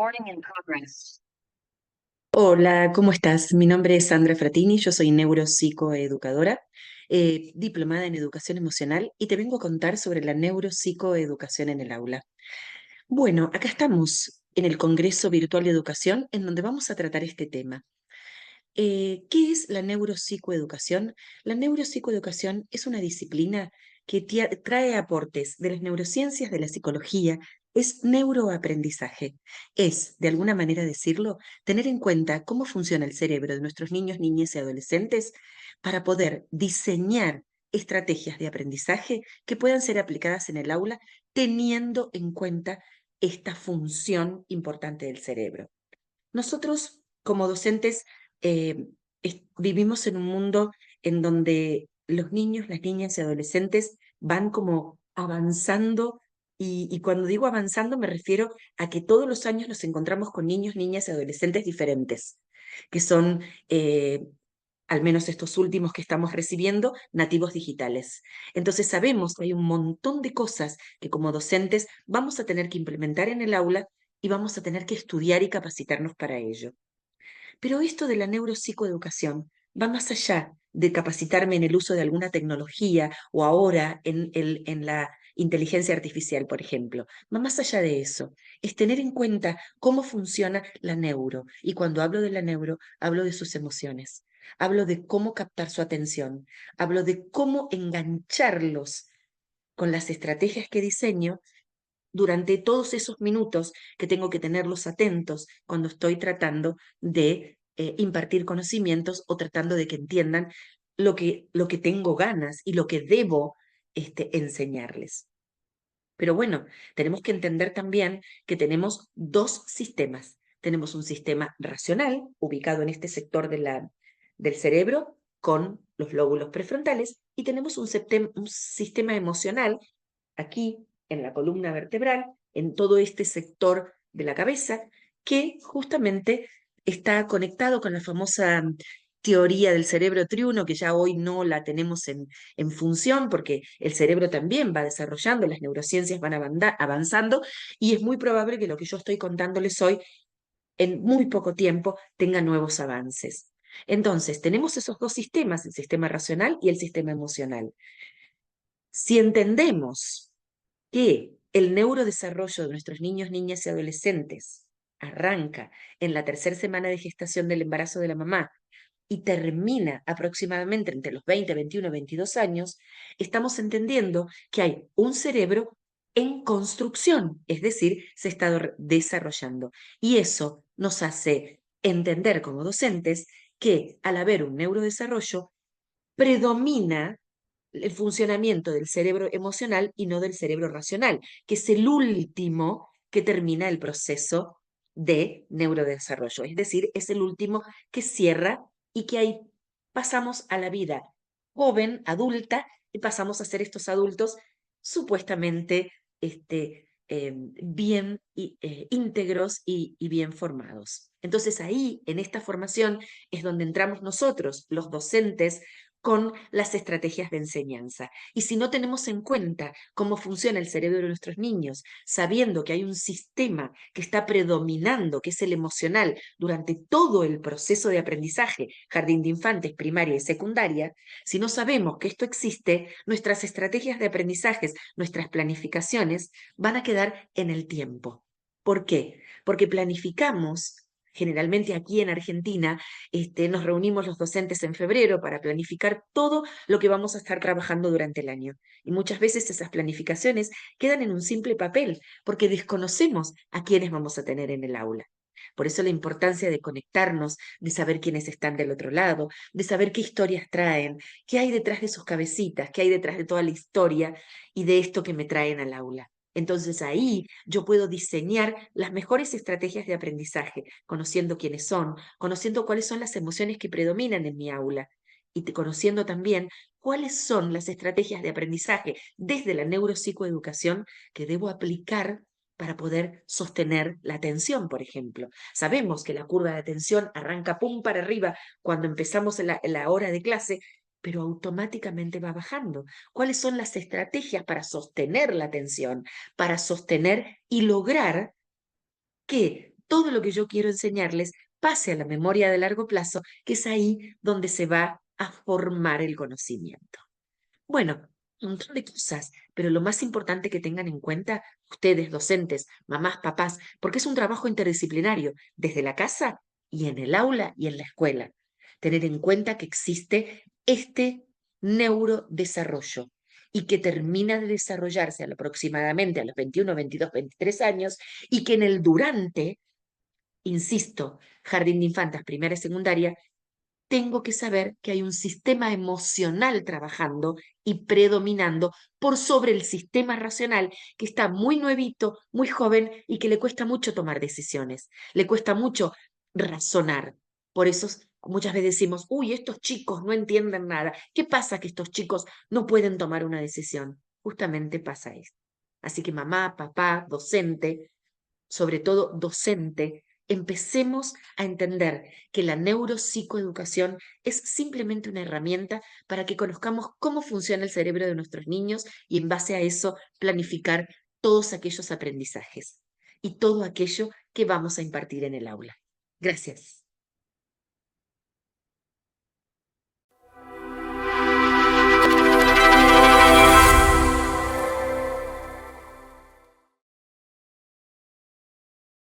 Recording in progress. Hola, ¿cómo estás? Mi nombre es Sandra Fratini, yo soy neuropsicoeducadora, diplomada en educación emocional y te vengo a contar sobre la neuropsicoeducación en el aula. Bueno, acá estamos en el Congreso Virtual de Educación en donde vamos a tratar este tema. ¿Qué es la neuropsicoeducación? La neuropsicoeducación es una disciplina que trae aportes de las neurociencias, de la psicología, es neuroaprendizaje. Es, de alguna manera decirlo, tener en cuenta cómo funciona el cerebro de nuestros niños, niñas y adolescentes para poder diseñar estrategias de aprendizaje que puedan ser aplicadas en el aula teniendo en cuenta esta función importante del cerebro. Nosotros, como docentes, eh, vivimos en un mundo en donde los niños, las niñas y adolescentes van como avanzando y cuando digo avanzando me refiero a que todos los años nos encontramos con niños, niñas y adolescentes diferentes, que son, al menos estos últimos que estamos recibiendo, nativos digitales. Entonces sabemos que hay un montón de cosas que como docentes vamos a tener que implementar en el aula y vamos a tener que estudiar y capacitarnos para ello. Pero esto de la neuropsicoeducación va más allá de capacitarme en el uso de alguna tecnología o ahora en la inteligencia artificial, por ejemplo. Va más allá de eso. Es tener en cuenta cómo funciona la neuro. Y cuando hablo de la neuro, hablo de sus emociones. Hablo de cómo captar su atención. Hablo de cómo engancharlos con las estrategias que diseño durante todos esos minutos que tengo que tenerlos atentos cuando estoy tratando de impartir conocimientos o tratando de que entiendan lo que tengo ganas y lo que debo enseñarles. Pero bueno, tenemos que entender también que tenemos dos sistemas. Tenemos un sistema racional, ubicado en este sector del cerebro, con los lóbulos prefrontales, y tenemos un sistema emocional aquí en la columna vertebral, en todo este sector de la cabeza, que justamente está conectado con la famosa teoría del cerebro triuno, que ya hoy no la tenemos en función, porque el cerebro también va desarrollando, las neurociencias van avanzando, y es muy probable que lo que yo estoy contándoles hoy, en muy poco tiempo, tenga nuevos avances. Entonces, tenemos esos dos sistemas, el sistema racional y el sistema emocional. Si entendemos que el neurodesarrollo de nuestros niños, niñas y adolescentes arranca en la tercera semana de gestación del embarazo de la mamá y termina aproximadamente entre los 20, 21, 22 años, estamos entendiendo que hay un cerebro en construcción, es decir, se está desarrollando. Y eso nos hace entender como docentes que al haber un neurodesarrollo, predomina el funcionamiento del cerebro emocional y no del cerebro racional, que es el último que termina el proceso de neurodesarrollo. Es decir, es el último que cierra y que ahí pasamos a la vida joven, adulta, y pasamos a ser estos adultos supuestamente bien íntegros y bien formados. Entonces ahí, en esta formación, es donde entramos nosotros, los docentes, con las estrategias de enseñanza. Y si no tenemos en cuenta cómo funciona el cerebro de nuestros niños, sabiendo que hay un sistema que está predominando, que es el emocional, durante todo el proceso de aprendizaje, jardín de infantes, primaria y secundaria, si no sabemos que esto existe, nuestras estrategias de aprendizajes, nuestras planificaciones van a quedar en el tiempo. ¿Por qué? Porque planificamos. Generalmente aquí en Argentina nos reunimos los docentes en febrero para planificar todo lo que vamos a estar trabajando durante el año. Y muchas veces esas planificaciones quedan en un simple papel porque desconocemos a quiénes vamos a tener en el aula. Por eso la importancia de conectarnos, de saber quiénes están del otro lado, de saber qué historias traen, qué hay detrás de sus cabecitas, qué hay detrás de toda la historia y de esto que me traen al aula. Entonces ahí yo puedo diseñar las mejores estrategias de aprendizaje, conociendo quiénes son, conociendo cuáles son las emociones que predominan en mi aula y conociendo también cuáles son las estrategias de aprendizaje desde la neuropsicoeducación que debo aplicar para poder sostener la atención, por ejemplo. Sabemos que la curva de atención arranca pum para arriba cuando empezamos en la hora de clase, pero automáticamente va bajando. ¿Cuáles son las estrategias para sostener la atención, para sostener y lograr que todo lo que yo quiero enseñarles pase a la memoria de largo plazo, que es ahí donde se va a formar el conocimiento. Bueno, un montón de cosas, pero lo más importante que tengan en cuenta ustedes, docentes, mamás, papás, porque es un trabajo interdisciplinario, desde la casa y en el aula y en la escuela. Tener en cuenta que existe este neurodesarrollo y que termina de desarrollarse aproximadamente a los 21, 22, 23 años y que en el durante, insisto, jardín de infantes, primaria y secundaria, tengo que saber que hay un sistema emocional trabajando y predominando por sobre el sistema racional que está muy nuevito, muy joven y que le cuesta mucho tomar decisiones, le cuesta mucho razonar. Por eso muchas veces decimos, uy, estos chicos no entienden nada. ¿Qué pasa que estos chicos no pueden tomar una decisión? Justamente pasa esto. Así que mamá, papá, docente, sobre todo docente, empecemos a entender que la neuropsicoeducación es simplemente una herramienta para que conozcamos cómo funciona el cerebro de nuestros niños y en base a eso planificar todos aquellos aprendizajes y todo aquello que vamos a impartir en el aula. Gracias.